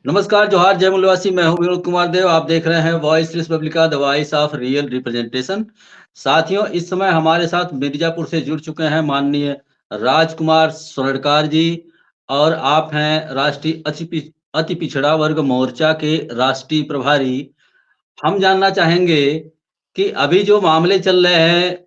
नमस्कार, जोहार, जय मूलवासी। मैं हूं विनोद कुमार देव। आप देख रहे हैं voice Republica, the voice of real representation. साथियों, इस समय हमारे साथ मिर्जापुर से जुड़ चुके हैं माननीय राजकुमार सोनटकार जी, और आप हैं राष्ट्रीय अति पिछड़ा वर्ग मोर्चा के राष्ट्रीय प्रभारी। हम जानना चाहेंगे कि अभी जो मामले चल रहे हैं,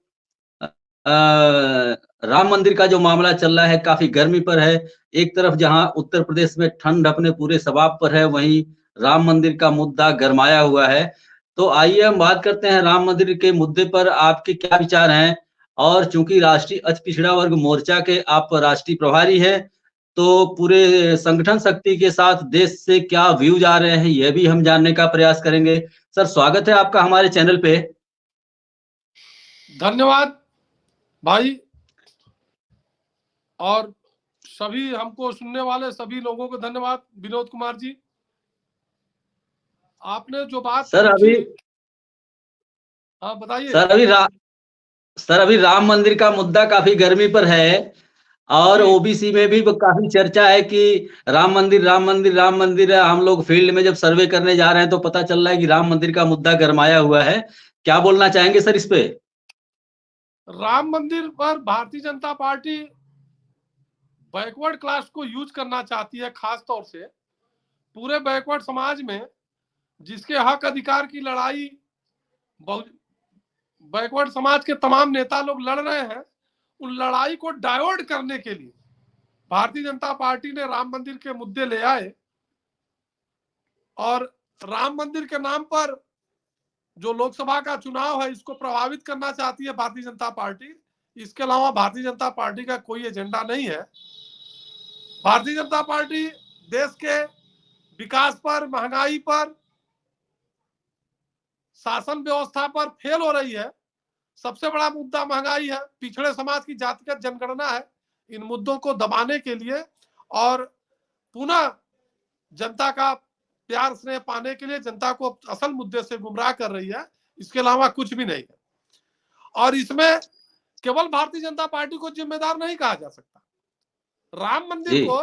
राम मंदिर का जो मामला चल रहा है, काफी गर्मी पर है। एक तरफ जहां उत्तर प्रदेश में ठंड अपने पूरे शबाब पर है, वहीं राम मंदिर का मुद्दा गरमाया हुआ है। तो आइए हम बात करते हैं राम मंदिर के मुद्दे पर आपके क्या विचार हैं। और चूंकि राष्ट्रीय अति पिछड़ा वर्ग मोर्चा के आप राष्ट्रीय प्रभारी हैं, तो पूरे संगठन शक्ति के साथ देश से क्या व्यूज आ रहे हैं, यह भी हम जानने का प्रयास करेंगे। सर, स्वागत है आपका हमारे चैनल पे। धन्यवाद भाई, और सभी हमको सुनने वाले सभी लोगों को धन्यवाद। विनोद कुमार जी, आपने जो बात सर पूछी, अभी हाँ बताइए। सर अभी राम मंदिर का मुद्दा काफी गर्मी पर है, और जी, ओबीसी में भी काफी चर्चा है कि राम मंदिर राम मंदिर राम मंदिर है। हम लोग फील्ड में जब सर्वे करने जा रहे हैं तो पता चल रहा है कि राम मंदिर का मुद्दा गरमाया हुआ है। क्या बोलना चाहेंगे सर इस पे? राम मंदिर पर Bharatiya Janata party backward class को यूज करना चाहती है, खास तौर से पूरे बैकवर्ड समाज में जिसके हक अधिकार की लड़ाई बैकवर्ड समाज के तमाम नेता लोग लड़ रहे हैं, उन लड़ाई को डाइवर्ट करने के लिए भारतीय जनता पार्टी ने राम मंदिर के मुद्दे ले आए। और राम मंदिर के नाम पर जो लोकसभा का चुनाव है, इसको प्रभावित करना चाहती है भारतीय जनता पार्टी। इसके अलावा भारतीय जनता पार्टी का कोई एजेंडा नहीं है। भारतीय जनता पार्टी देश के विकास पर, महंगाई पर, शासन व्यवस्था पर फेल हो रही है। सबसे बड़ा मुद्दा महंगाई है, पिछड़े समाज की जातिगत जनगणना है। इन मुद्दों को दबाने के लिए और पुनः जनता का प्यार स्नेह पाने के लिए जनता को असल मुद्दे से गुमराह कर रही है। इसके अलावा कुछ भी नहीं है। और इसमें केवल भारतीय जनता पार्टी को जिम्मेदार नहीं कहा जा सकता। राम मंदिर को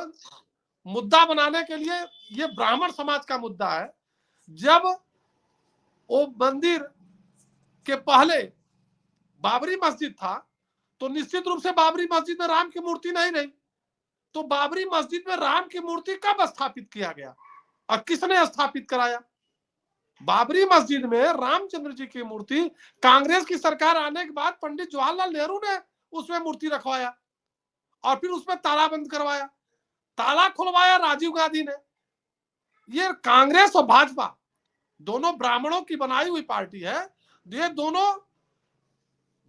मुद्दा बनाने के लिए ये ब्राह्मण समाज का मुद्दा है। जब वो मंदिर के पहले बाबरी मस्जिद था, तो निश्चित रूप से बाबरी मस्जिद में राम की मूर्ति नहीं रही। तो बाबरी मस्जिद में राम की मूर्ति कब स्थापित किया गया और किसने स्थापित कराया? बाबरी मस्जिद में रामचंद्र जी की मूर्ति कांग्रेस की सरकार आने के बाद पंडित जवाहरलाल नेहरू ने उसमें मूर्ति रखवाया और फिर उसमें ताला बंद करवाया, ताला खुलवाया राजीव गांधी ने। ये कांग्रेस और भाजपा दोनों ब्राह्मणों की बनाई हुई पार्टी है। ये दोनों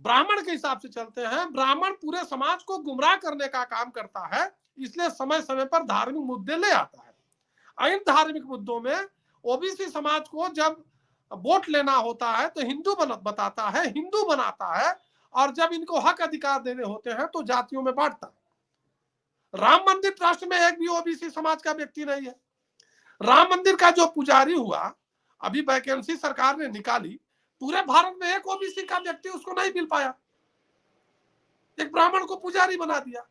ब्राह्मण के हिसाब से चलते हैं। ब्राह्मण पूरे समाज को गुमराह करने का काम करता है, इसलिए समय समय पर धार्मिक मुद्दे ले आता है। इन धार्मिक मुद्दों में ओबीसी समाज को जब वोट लेना होता है तो हिंदू बताता है, हिंदू बनाता है, और जब इनको हक अधिकार देने होते हैं तो जातियों में बांटता है। राम मंदिर ट्रस्ट में एक भी ओबीसी समाज का व्यक्ति नहीं है। राम मंदिर का जो पुजारी हुआ, अभी वैकेंसी सरकार ने निकाली, पूरे भारत में एक ओबीसी का व्यक्ति उसको नहीं मिल पाया। एक ब्राह्मण को पुजारी बना दिया।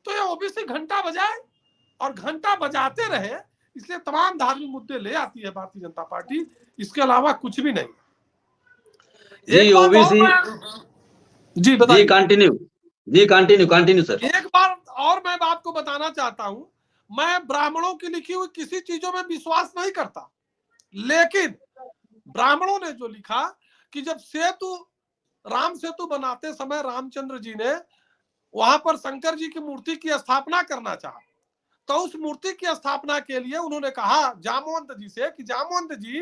तो ये ओबीसी घंटा बजाए और घंटा बजाते रहे, इसलिए तमाम धार्मिक मुद्दे ले आती है भारतीय जनता पार्टी। इसके अलावा कुछ भी नहीं। जी, ओबीसी जी बताइए। Continue sir. एक बार और मैं आपको बताना चाहता हूं, मैं ब्राह्मणों की लिखी हुई किसी चीजों में विश्वास नहीं करता, लेकिन ब्राह्मणों ने जो लिखा कि जब राम सेतु बनाते समय रामचंद्र जी ने वहां पर शंकर जी की मूर्ति की स्थापना करना चाहा, तो उस मूर्ति की स्थापना के लिए उन्होंने कहा जामवंत जी से कि जामवंत जी,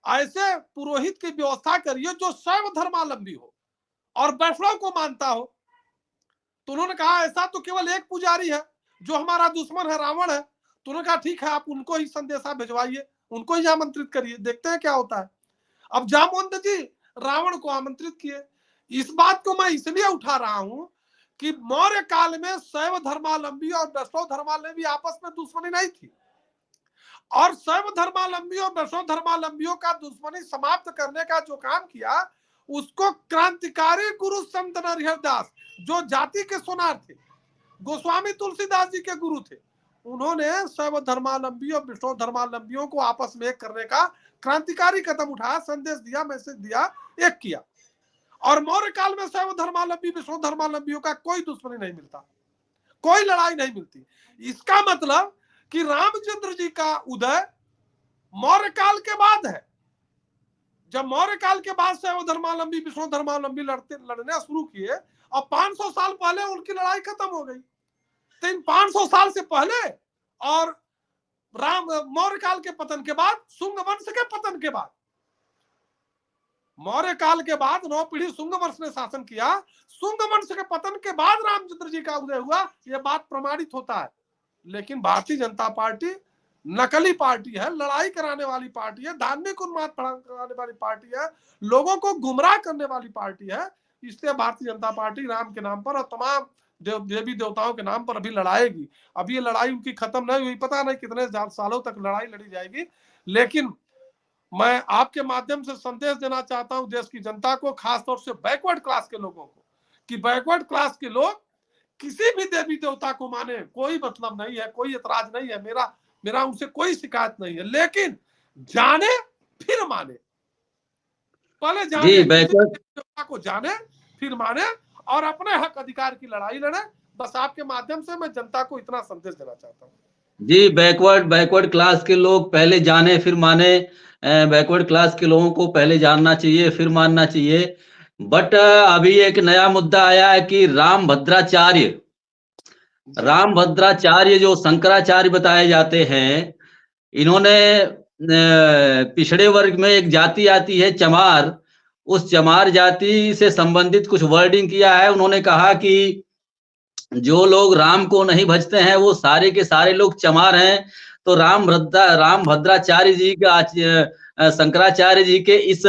ऐसे पुरोहित की व्यवस्था करिए जो शैव धर्मावलंबी हो और वैष्णव को मानता हो। तो उन्होंने कहा ऐसा तो केवल एक पुजारी है जो हमारा दुश्मन है, रावण है। तो उन्होंने कहा ठीक है, आप उनको ही संदेशा भिजवाइए, उनको ही आमंत्रित करिए, देखते हैं क्या होता है। अब जामवंत जी रावण को आमंत्रित किए। इस बात को मैं इसलिए उठा रहा हूं कि मौर्य काल में शैव धर्मावलंबी और वैष्णव धर्मावलंबी आपस में दुश्मनी नहीं थी, और शैव धर्मावलंबी और वैष्णव धर्मावलंबियों का दुश्मनी समाप्त करने का जो काम किया, उसको क्रांतिकारी गुरु संत नरहरि दास, जो जाति के सोनार थे, गोस्वामी तुलसीदास जी के गुरु थे, उन्होंने शैव धर्मावलंबी और विष्णु धर्मावलंबियों को आपस में एक करने का क्रांतिकारी कदम उठाया, संदेश दिया, मैसेज दिया, एक किया। और मौर्य काल में शैव धर्मावलंबी विष्णु धर्मावलंबियों का कोई दुश्मनी नहीं मिलता, कोई लड़ाई नहीं मिलती। इसका मतलब कि रामचंद्र जी का उदय मौर्य काल के बाद है। जब मौर्य काल के बाद शैव धर्मावलंबी विष्णु धर्मावलंबी लड़ना शुरू किए और 500 साल पहले उनकी लड़ाई खत्म हो गई। तो इन 500 साल से पहले और राम मौर्य काल के पतन के बाद, शुंग वंश के पतन के बाद, मौर्य काल के बाद 9 पीढ़ी शुंग वंश ने शासन किया, शुंग वंश के पतन के बाद रामचंद्र जी का उदय हुआ, यह बात प्रमाणित होता है। लेकिन भारतीय जनता पार्टी नकली पार्टी है, लड़ाई कराने वाली पार्टी है, धार्मिक उन्माद कराने वाली पार्टी है, लोगों को गुमराह करने वाली पार्टी है। इसलिए भारतीय जनता पार्टी राम के नाम पर और तमाम देवी देवताओं के नाम पर अभी लड़ाएगी। अभी ये लड़ाई उनकी खत्म नहीं हुई, पता नहीं कितने सालों तक लड़ाई लड़ी जाएगी। लेकिन मैं आपके माध्यम से संदेश देना चाहता हूं देश की जनता को, खासतौर से बैकवर्ड क्लास के लोगों को, कि बैकवर्ड क्लास के लोग किसी भी देवी देवता को माने, कोई मतलब नहीं है, कोई एतराज नहीं है, मेरा उनसे कोई शिकायत नहीं है, लेकिन जाने फिर माने। पहले जाने, देवता को जाने फिर माने और अपने हक अधिकार की लड़ाई लड़े। बस आपके माध्यम से मैं जनता को इतना संदेश देना चाहता हूँ। जी, बैकवर्ड क्लास के लोग पहले जाने फिर माने। बैकवर्ड क्लास के लोगों को पहले जानना चाहिए फिर मानना चाहिए। बट अभी एक नया मुद्दा आया है कि रामभद्राचार्य जो शंकराचार्य बताए जाते हैं, इन्होंने पिछड़े वर्ग में एक जाति आती है चमार, उस चमार जाति से संबंधित कुछ वर्डिंग किया है। उन्होंने कहा कि जो लोग राम को नहीं भजते हैं वो सारे के सारे लोग चमार हैं। तो रामभद्राचार्य जी का शंकराचार्य जी के इस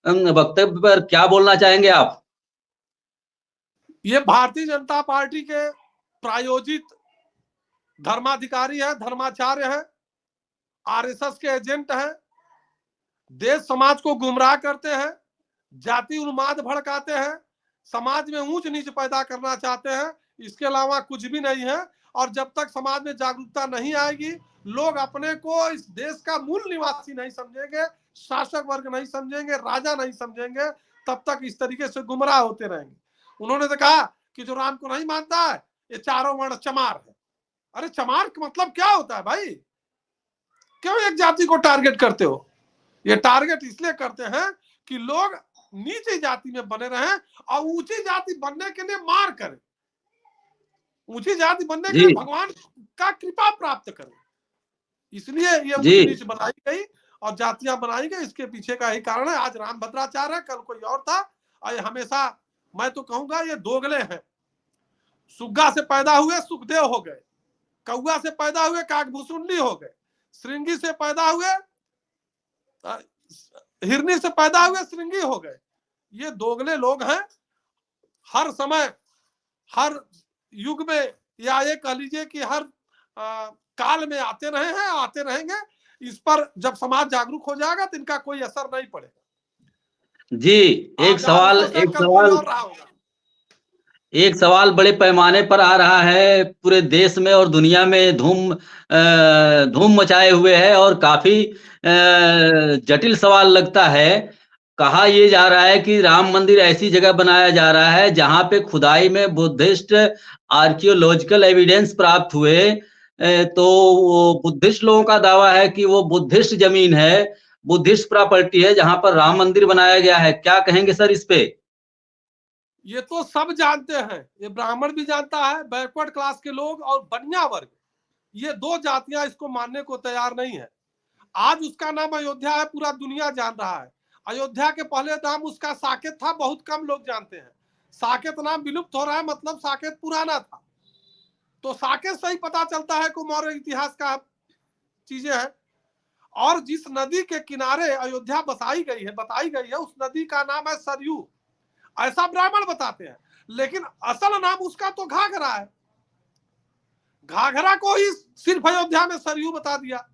वक्तव्य पर क्या बोलना चाहेंगे आप? ये भारतीय जनता पार्टी के प्रायोजित धर्माधिकारी है, धर्माचार्य है, आरएसएस के एजेंट हैं, देश समाज को गुमराह करते हैं, जाति उन्माद भड़काते हैं, समाज में ऊंच नीच पैदा करना चाहते हैं। इसके अलावा कुछ भी नहीं है। और जब तक समाज में जागरूकता नहीं आएगी, लोग अपने को इस देश का मूल निवासी नहीं समझेंगे, शासक वर्ग नहीं समझेंगे, राजा नहीं समझेंगे, तब तक इस तरीके से गुमराह होते रहेंगे। उन्होंने तो कहा कि जो राम को नहीं मानता है ये चारों वर्ण चमार है। अरे चमार का मतलब क्या होता है भाई? क्यों एक जाति को टारगेट करते हो? ये टारगेट इसलिए करते हैं कि लोग नीचे जाति में बने रहें और ऊंची जाति बनने के लिए मार करें, ऊंची जाति बनने के लिए भगवान का कृपा प्राप्त करें। इसलिए ये ऊंच नीच बनाई गई और जातियां बनाई गई। इसके पीछे का ही कारण है। आज रामभद्राचार्य है, कल कोई और था। और हमेशा मैं तो कहूंगा ये दोगले हैं। सुग्गा से पैदा हुए सुखदेव हो गए, कौआ से पैदा हुए काकभूसुंडी हो गए, श्रृंगी से पैदा हुए हिरनी से पैदा हुए श्रृंगी हो गए। ये दोगले लोग हैं। हर समय, हर युग में, या ये कह लीजिए कि हर काल में आते रहे हैं, आते रहेंगे। इस पर जब समाज जागरूक हो जाएगा तो इनका कोई असर नहीं पड़ेगा। जी, एक सवाल बड़े पैमाने पर आ रहा है, पूरे देश में और दुनिया में धूम मचाए हुए है और काफी जटिल सवाल लगता है। कहा यह जा रहा है कि राम मंदिर ऐसी जगह बनाया जा रहा है जहां पे खुदाई में बुद्धिस्ट आर्कियोलॉजिकल एविडेंस प्राप्त हुए। तो वो बुद्धिस्ट लोगों का दावा है कि वो बुद्धिस्ट जमीन है, बुद्धिस्ट प्रॉपर्टी है जहां पर राम मंदिर बनाया गया है। क्या कहेंगे सर इस पे? ये तो सब जानते हैं, ये ब्राह्मण भी जानता है, बैकवर्ड क्लास के लोग और बनिया वर्ग, ये दो जातियां इसको मानने को तैयार नहीं है। आज उसका नाम अयोध्या है, पूरा दुनिया जान रहा है। अयोध्या के पहले नाम उसका साकेत था, बहुत कम लोग जानते हैं। साकेत नाम विलुप्त हो रहा है, मतलब साकेत पुराना था। तो साकेत से ही पता चलता है कि मौर्य इतिहास का चीजें हैं। और जिस नदी के किनारे अयोध्या बताई गई है, उस नदी का नाम है सरयू, ऐसा ब्राह्मण बताते हैं। लेकिन असल नाम उसका तो घाघरा है। घाघरा को ही सिर्फ अयोध्या में सरयू बता दिया।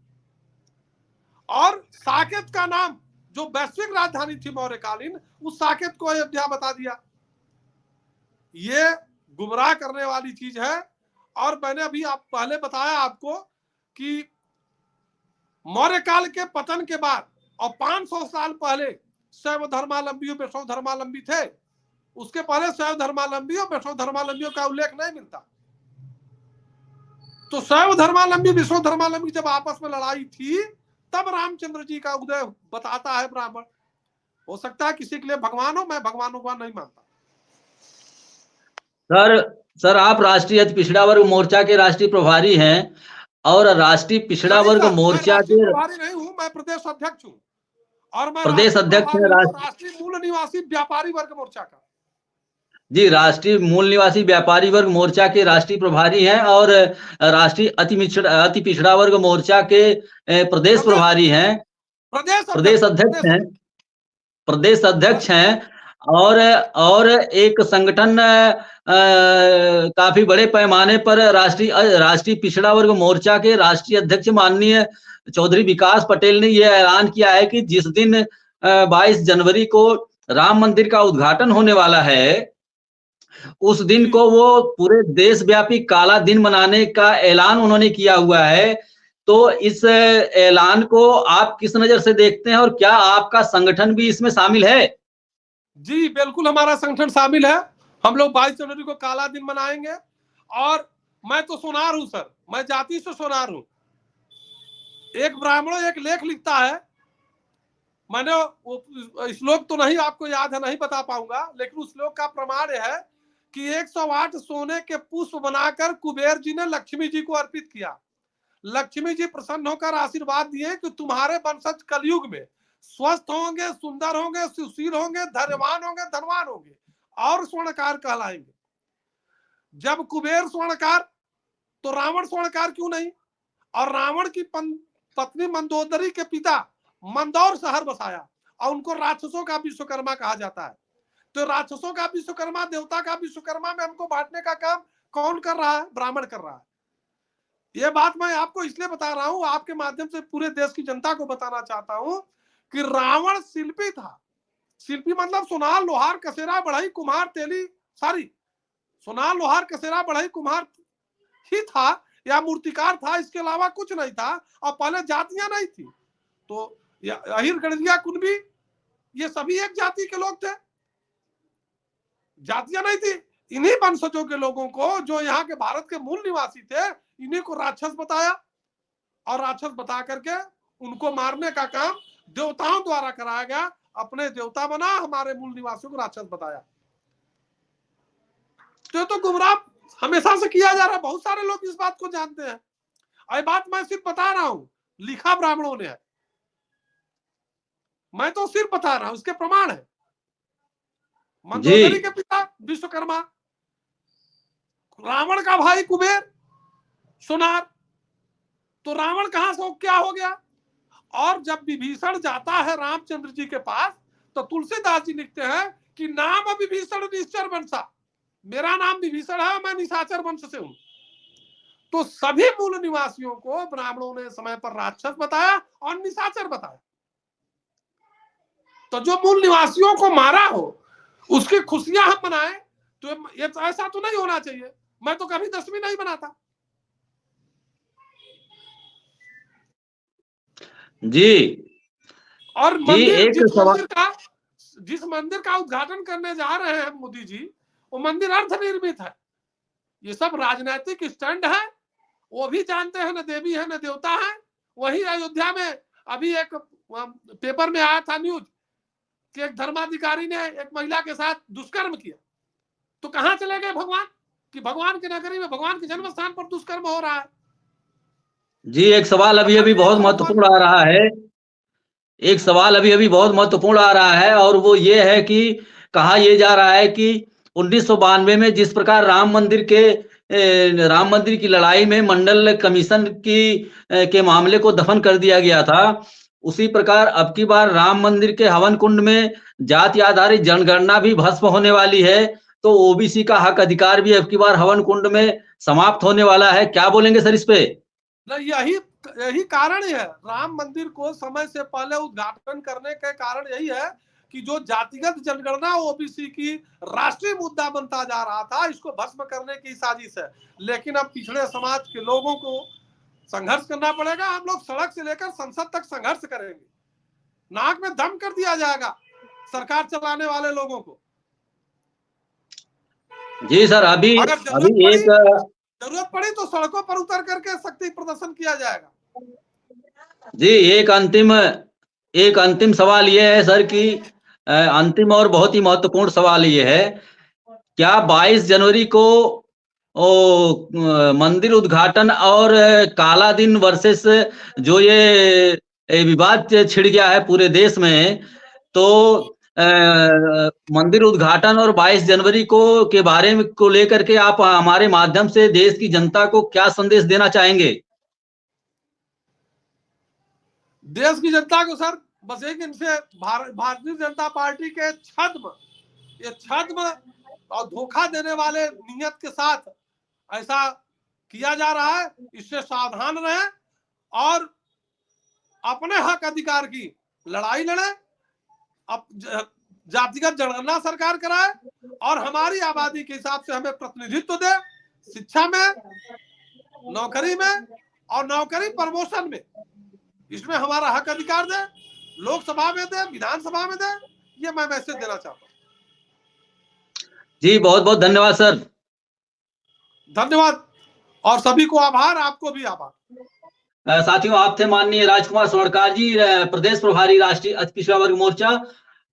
और साकेत का नाम, जो वैश्विक राजधानी थी मौर्यकालीन, उस साकेत को अयोध्या बता दिया। ये गुमराह करने वाली चीज है और मैंने अभी आप पहले बताया आपको कि मौर्य काल के पतन के बाद और 500 साल पहले शैव धर्मावलंबी और वैष्णव धर्मावलंबी थे, उसके पहले शैव धर्मावलंबी और वैष्णव धर्मावलंबियों का उल्लेख नहीं मिलता। तो शैव धर्मावलंबी विष्णु धर्मावलंबी जब आपस में लड़ाई थी तब रामचंद्र जी का उदय बताता है ब्राह्मण। हो सकता है किसी के लिए भगवान हो, मैं भगवानों को नहीं मानता। सर आप राष्ट्रीय अति पिछड़ा वर्ग मोर्चा के राष्ट्रीय प्रभारी हैं और राष्ट्रीय पिछड़ा वर्ग मोर्चा के प्रभारी नहीं हूं, मैं प्रदेश अध्यक्ष हूं और मैं प्रदेश अध्यक्ष हैं राष्ट्रीय मूल निवासी व्यापारी वर्ग मोर्चा का। जी, राष्ट्रीय मूल निवासी व्यापारी वर्ग मोर्चा के राष्ट्रीय प्रभारी हैं और राष्ट्रीय अति पिछड़ा वर्ग मोर्चा के प्रदेश प्रभारी हैं, प्रदेश अध्यक्ष हैं, प्रदेश अध्यक्ष हैं और एक संगठन काफी बड़े पैमाने पर राष्ट्रीय पिछड़ा वर्ग मोर्चा के राष्ट्रीय अध्यक्ष माननीय चौधरी विकास पटेल ने यह ऐलान किया है कि जिस दिन 22 जनवरी को राम मंदिर का उद्घाटन होने वाला है, उस दिन को वो पूरे देशव्यापी काला दिन मनाने का ऐलान उन्होंने किया हुआ है। तो इस ऐलान को आप किस नजर से देखते हैं और क्या आपका संगठन भी इसमें शामिल है? जी बिल्कुल, हमारा संगठन शामिल है। हम लोग 22 जनवरी को काला दिन मनाएंगे और मैं तो सोनार हूं सर, मैं जाति से सोनार हूं। एक ब्राह्मण एक लेख लिखता है, मैंने वो श्लोक तो नहीं आपको याद है, नहीं बता पाऊंगा, लेकिन उस श्लोक का प्रमाण है कि 108 सोने के पुष्प बनाकर कुबेर जी ने लक्ष्मी जी को अर्पित किया। लक्ष्मी जी प्रसन्न होकर आशीर्वाद दिए कि तुम्हारे वंशज कलयुग में स्वस्थ होंगे, सुंदर होंगे, सुशील होंगे, धैर्यवान होंगे, धनवान होंगे और स्वर्णकार कहलाएंगे। जब कुबेर स्वर्णकार तो रावण स्वर्णकार क्यों नहीं? और रावण की पत्नी मंदोदरी के पिता मंदौर शहर बसाया और उनको राक्षसों का विश्वकर्मा कहा जाता है। तो राक्षसों का विश्वकर्मा, देवता का विश्वकर्मा में हमको बांटने का काम कौन कर रहा है? ब्राह्मण कर रहा है। ये बात मैं आपको इसलिए बता रहा हूं, आपके माध्यम से पूरे देश की जनता को बताना चाहता हूं कि रावण शिल्पी था। शिल्पी मतलब सुनार, लोहार, कसेरा, बढ़ई, कुम्हार, तेली, सारी सुनार, लोहार, कसेरा, बढ़ई, कुम्हार ही था या मूर्तिकार था, इसके अलावा कुछ नहीं था। और पहले जातियां नहीं थी, तो अहिर, गणिया, कुनबी ये सभी एक जाति के लोग थे, जातियां नहीं थी। इन्हीं वंशजों के लोगों को, जो यहाँ के भारत के मूल निवासी थे, इन्हीं को राक्षस बताया और राक्षस बता करके उनको मारने का काम देवताओं द्वारा कराया गया। अपने देवता बना, हमारे मूल निवासियों को राक्षस बताया। तो गुमराह हमेशा से किया जा रहा है, बहुत सारे लोग इस बात को जानते हैं। और बात मैं सिर्फ बता रहा हूं, लिखा ब्राह्मणों ने है, मैं तो सिर्फ बता रहा हूं, इसके प्रमाण है। मंदोदरी के पिता विश्वकर्मा, रावण का भाई कुबेर सोनार, तो रावण कहां से क्या हो गया? और जब विभीषण जाता है रामचंद्र जी के पास, तो तुलसीदास जी लिखते हैं कि नाम विभीषण निश्चर वंशा, मेरा नाम विभीषण है, मैं निशाचर वंश से हूं। तो सभी मूल निवासियों को ब्राह्मणों ने समय पर राक्षस बताया और निशाचर बताया। तो जो मूल निवासियों को मारा हो उसकी खुशियां हम मनाएं, तो ये ऐसा तो नहीं होना चाहिए। मैं तो कभी दशमी नहीं बनाता। जी। और मंदिर, जिस मंदिर का उद्घाटन करने जा रहे हैं मोदी जी, वो मंदिर अर्धनिर्मित है। ये सब राजनीतिक स्टैंड है, वो भी जानते हैं न देवी है न देवता है। वही अयोध्या में अभी एक पेपर में आया था न्यूज कि एक धर्माधिकारी ने एक महिला के साथ दुष्कर्म किया। तो कहां चले गए भगवान? कि भगवान की नगरी में, भगवान के जन्म स्थान पर दुष्कर्म हो रहा है। जी, एक सवाल अभी बहुत महत्वपूर्ण आ रहा है, एक सवाल अभी बहुत महत्वपूर्ण आ रहा है, और वो ये है कि कहा यह जा रहा है कि 1992 में जिस प्रकार राम मंदिर की लड़ाई में मंडल कमीशन के मामले को दफन कर दिया गया था, उसी प्रकार अब की बार राम मंदिर के हवन कुंड में जाति आधारित जनगणना भी भस्म होने वाली है। तो ओबीसी का हक अधिकार भी अब की बार हवन कुंड में समाप्त होने वाला है। क्या बोलेंगे सर इस पे? यही कारण है, राम मंदिर को समय से पहले उद्घाटन करने के कारण यही है कि जो जातिगत जनगणना ओबीसी की राष्ट्रीय मुद्दा बनता जा रहा था, इसको भस्म करने की साजिश है। लेकिन अब पिछड़े समाज के लोगों को संघर्ष करना पड़ेगा। हम लोग सड़क से लेकर संसद तक संघर्ष करेंगे। नाक में दम कर दिया जाएगा सरकार चलाने वाले लोगों को। जी सर, अभी जरूरत पड़ी तो सड़कों पर उतर करके शक्ति प्रदर्शन किया जाएगा। जी, एक अंतिम सवाल ये है सर कि अंतिम और बहुत ही महत्वपूर्ण सवाल ये है, क्या 22 जनवरी को मंदिर उद्घाटन और काला दिन वर्सेस जो ये विवाद छिड़ गया है पूरे देश में, तो मंदिर उद्घाटन और 22 जनवरी के बारे में को लेकर के आप हमारे माध्यम से देश की जनता को क्या संदेश देना चाहेंगे? देश की जनता को सर बस एक इनसे भारतीय जनता पार्टी के छद्म और धोखा देने वाले नियत के साथ ऐसा किया जा रहा है, इससे सावधान रहें और अपने हक अधिकार की लड़ाई लड़े। अब जातिगत जनगणना सरकार कराए और हमारी आबादी के हिसाब से हमें प्रतिनिधित्व दे, शिक्षा में, नौकरी में और नौकरी प्रमोशन में, इसमें हमारा हक अधिकार दे, लोकसभा में दे, विधानसभा में दे। ये मैं मैसेज देना चाहता हूँ। जी बहुत बहुत धन्यवाद सर। धन्यवाद और सभी को आभार, आपको भी आभार। साथियों, आप थे माननीय राजकुमार स्वर्णकार जी, प्रदेश प्रभारी राष्ट्रीय अति पिछड़ा वर्ग मोर्चा।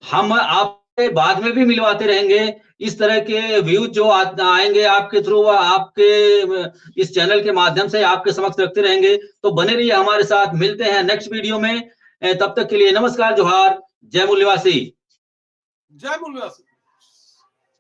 हम आपसे बाद में भी मिलवाते रहेंगे। इस तरह के व्यूज जो आएंगे आपके थ्रू, आपके इस चैनल के माध्यम से आपके समक्ष रखते रहेंगे। तो बने रहिए हमारे साथ। मिलते हैं नेक्स्ट वीडियो में। तब तक के लिए नमस्कार, जोहार, जय मूल्यवासी। जय मूल्यवासी।